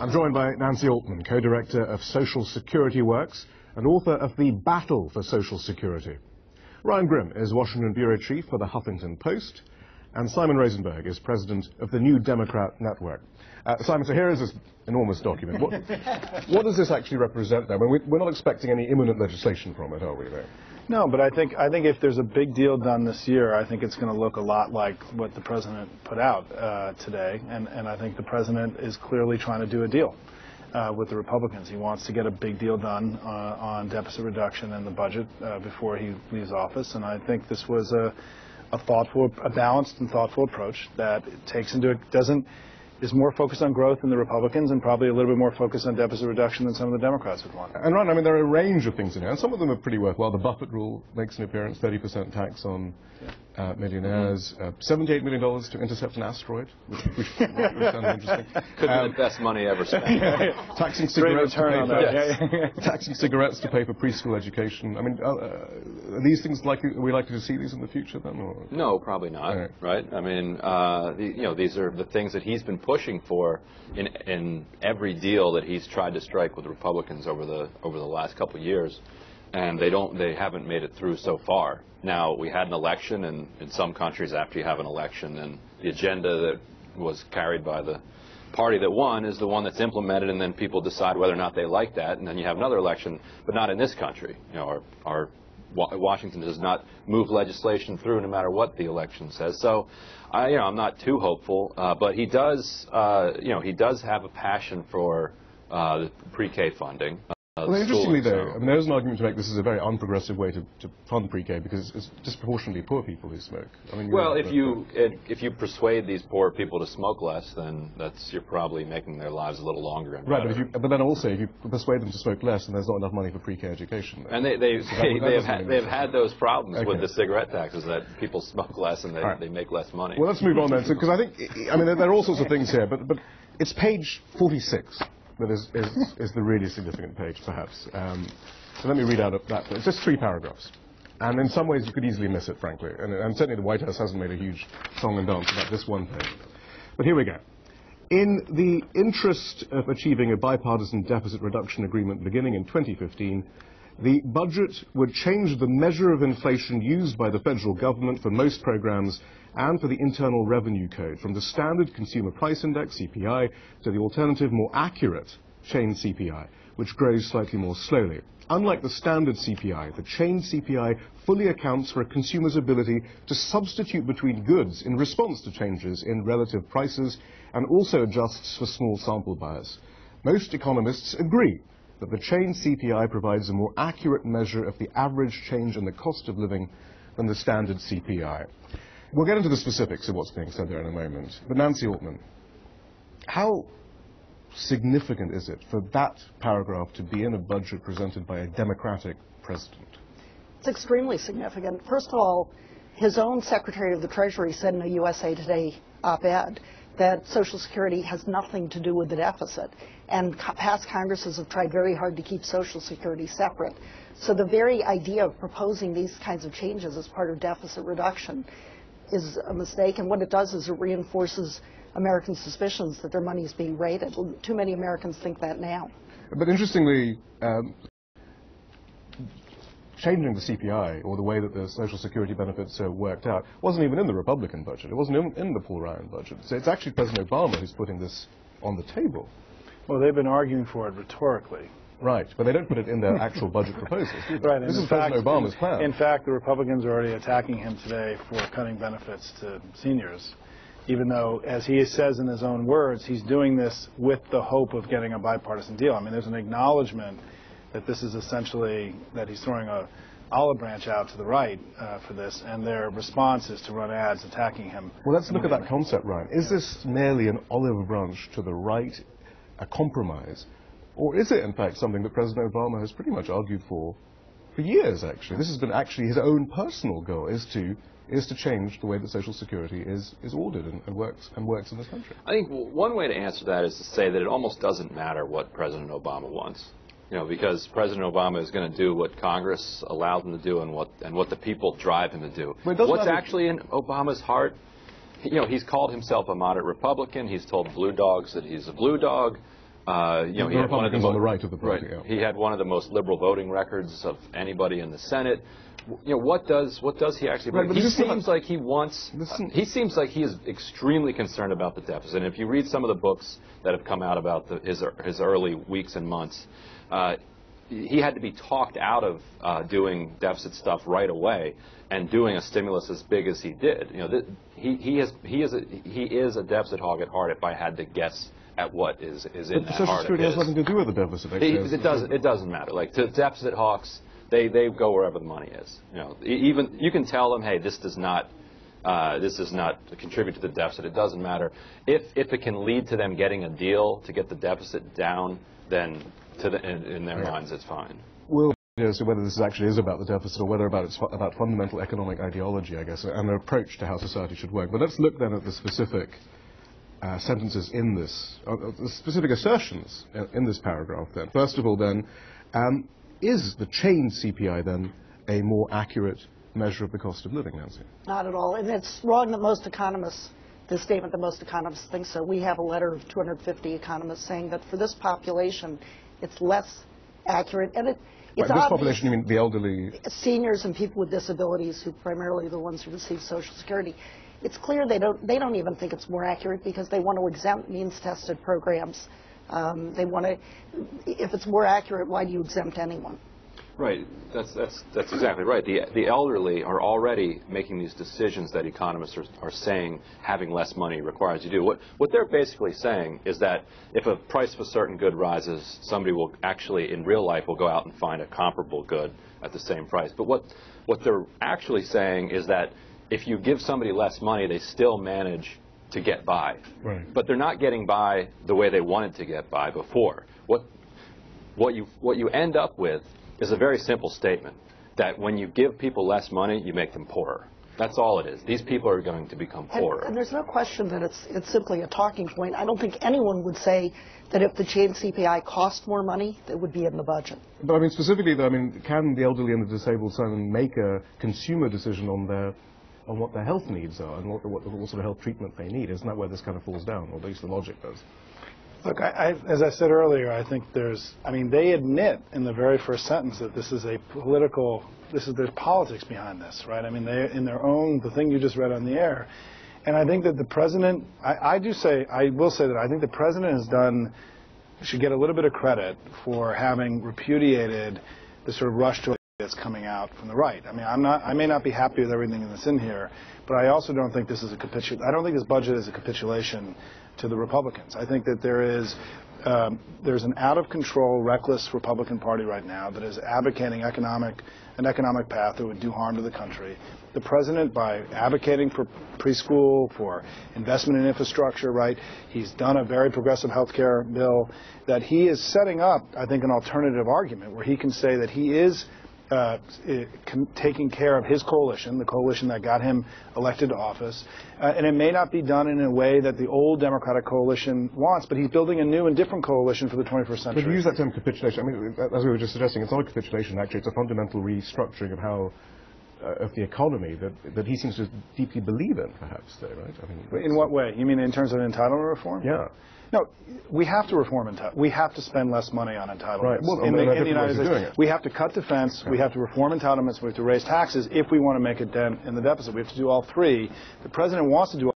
I'm joined by Nancy Altman, co-director of Social Security Works and author of The Battle for Social Security. Ryan Grimm is Washington bureau chief for the Huffington Post, and Simon Rosenberg is president of the New Democrat Network. Simon, so here is this enormous document. What does this actually represent, though? We're not expecting any imminent legislation from it, are we, though? No, but I think if there's a big deal done this year, I think it's going to look a lot like what the president put out today, and I think the president is clearly trying to do a deal with the Republicans. He wants to get a big deal done on deficit reduction in the budget before he leaves office, and I think this was a balanced and thoughtful approach that is more focused on growth than the Republicans and probably a little bit more focused on deficit reduction than some of the Democrats would want. And Ron, I mean, there are a range of things in here, and some of them are pretty worthwhile. The Buffett rule makes an appearance, 30% tax on millionaires, $78 million to intercept an asteroid, which sounds interesting. Could be the best money ever spent. Taxing cigarettes to pay for preschool education. I mean, are these things are we likely to see these in the future then? Or? No, probably not. Right? I mean, these are the things that he's been pushing for in every deal that he's tried to strike with the Republicans over the last couple of years, and they haven't made it through so far. Now, we had an election, and in some countries after you have an election, and the agenda that was carried by the party that won is the one that's implemented, and then people decide whether or not they like that, and then you have another election, but not in this country. Washington does not move legislation through no matter what the election says. So, I'm not too hopeful, but he does have a passion for the pre-K funding. Well, interestingly, though, I mean, there's an argument to make this is a very unprogressive way to fund pre-K because it's disproportionately poor people who smoke. I mean, well, if you persuade these poor people to smoke less, then you're probably making their lives a little longer. And right, but then also, if you persuade them to smoke less, then there's not enough money for pre-K education. And they've had those problems with the cigarette taxes, that people smoke less and they make less money. Well, let's move on then, because I think, there are all sorts of things here, but it's page 46. That is the really significant page, perhaps. So let me read out that. It's just 3 paragraphs. And in some ways, you could easily miss it, frankly. And certainly the White House hasn't made a huge song and dance about this one page. But here we go. In the interest of achieving a bipartisan deficit reduction agreement beginning in 2015, the budget would change the measure of inflation used by the federal government for most programs and for the Internal Revenue Code, from the standard Consumer Price Index, CPI, to the alternative, more accurate chain CPI, which grows slightly more slowly. Unlike the standard CPI, the chain CPI fully accounts for a consumer's ability to substitute between goods in response to changes in relative prices and also adjusts for small sample bias. Most economists agree that the chain CPI provides a more accurate measure of the average change in the cost of living than the standard CPI. We'll get into the specifics of what's being said there in a moment. But Nancy Altman, how significant is it for that paragraph to be in a budget presented by a Democratic president? It's extremely significant. First of all, his own Secretary of the Treasury said in a USA Today op-ed that Social Security has nothing to do with the deficit. And past Congresses have tried very hard to keep Social Security separate. So the very idea of proposing these kinds of changes as part of deficit reduction is a mistake, and what it does is it reinforces American suspicions that their money is being raided. Too many Americans think that now. But interestingly, changing the CPI, or the way that the Social Security benefits are worked out, wasn't even in the Republican budget. It wasn't in the Paul Ryan budget. So it's actually President Obama who's putting this on the table. Well, they've been arguing for it rhetorically. Right, but they don't put it in their actual budget proposals, do they? Right, this is President Obama's plan. In fact, the Republicans are already attacking him today for cutting benefits to seniors, even though, as he says in his own words, he's doing this with the hope of getting a bipartisan deal. I mean, there's an acknowledgement that this is essentially, that he's throwing a olive branch out to the right for this, and their response is to run ads attacking him. Well, let's look at that concept, Ryan. Is this merely an olive branch to the right, a compromise? Or is it, in fact, something that President Obama has pretty much argued for years, actually? This has been actually his own personal goal, is to change the way that Social Security is ordered and works in this country. I think one way to answer that is to say that it almost doesn't matter what President Obama wants. Because President Obama is going to do what Congress allows him to do and what the people drive him to do. What's actually in Obama's heart? He's called himself a moderate Republican. He's told blue dogs that he's a blue dog. You know, the Republicans on the right of the party. Right. Yeah. He had one of the most liberal voting records of anybody in the Senate. You know, what does he actually bring? Right, he seems like he wants. He seems like he is extremely concerned about the deficit. And if you read some of the books that have come out about his early weeks and months, he had to be talked out of doing deficit stuff right away and doing a stimulus as big as he did. You know, he is a deficit hog at heart. If I had to guess at what is in that heart of his. Social Security has nothing to do with the deficit. It doesn't matter. Like to deficit hawks, they go wherever the money is. You know, even you can tell them, hey, this does not contribute to the deficit. It doesn't matter if it can lead to them getting a deal to get the deficit down. Then in their minds, it's fine. Well, as to whether this actually is about the deficit or whether it's about fundamental economic ideology, I guess, and an approach to how society should work. But let's look then at the specific sentences in this, the specific assertions in this paragraph then. First of all then, is the chained CPI then a more accurate measure of the cost of living, Nancy? Not at all. And it's wrong that most economists, the statement that most economists think so. We have a letter of 250 economists saying that for this population, it's less accurate. And it's this population, you mean the elderly? Seniors and people with disabilities, who primarily are the ones who receive Social Security. It's clear they don't even think it's more accurate because they want to exempt means-tested programs. They want to. If it's more accurate, why do you exempt anyone? Right. That's exactly right. The elderly are already making these decisions that economists are saying having less money requires you to do. What they're basically saying is that if a price of a certain good rises, somebody will actually, in real life, will go out and find a comparable good at the same price. But what they're actually saying is that if you give somebody less money, they still manage to get by. Right. But they're not getting by the way they wanted to get by before. What you end up with is a very simple statement that when you give people less money, you make them poorer. That's all it is. These people are going to become poorer. And there's no question that it's simply a talking point. I don't think anyone would say that if the chain CPI cost more money, that would be in the budget. But I mean, specifically, though, I mean, can the elderly and the disabled suddenly make a consumer decision on what their health needs are and what sort of health treatment they need? Isn't that where this kind of falls down, or at least the logic does? Look, as I said earlier, I think they admit in the very first sentence that this is there's politics behind this, right? I mean, the thing you just read on the air. And I think that the president, I will say that I think the president should get a little bit of credit for having repudiated the sort of rush to that's coming out from the right. I mean, I may not be happy with everything that's in here, but I also don't think this is I don't think this budget is a capitulation to the Republicans. I think that there's an out-of-control, reckless Republican Party right now that is advocating an economic path that would do harm to the country. The president, by advocating for preschool, for investment in infrastructure, right, he's done a very progressive health care bill, that he is setting up, I think, an alternative argument where he can say that he is taking care of his coalition, the coalition that got him elected to office, and it may not be done in a way that the old Democratic coalition wants, but he's building a new and different coalition for the 21st century. But you use that term capitulation. I mean, as we were just suggesting, it's not a capitulation, actually. It's a fundamental restructuring of the economy that he seems to deeply believe in, perhaps, though, right? I mean, in what way? You mean in terms of entitlement reform? Yeah. No, we have to reform entitlements. We have to spend less money on entitlements. Right. Well, in the United States, we have to cut defense, we have to reform entitlements, we have to raise taxes if we want to make a dent in the deficit. We have to do all three. The president wants to do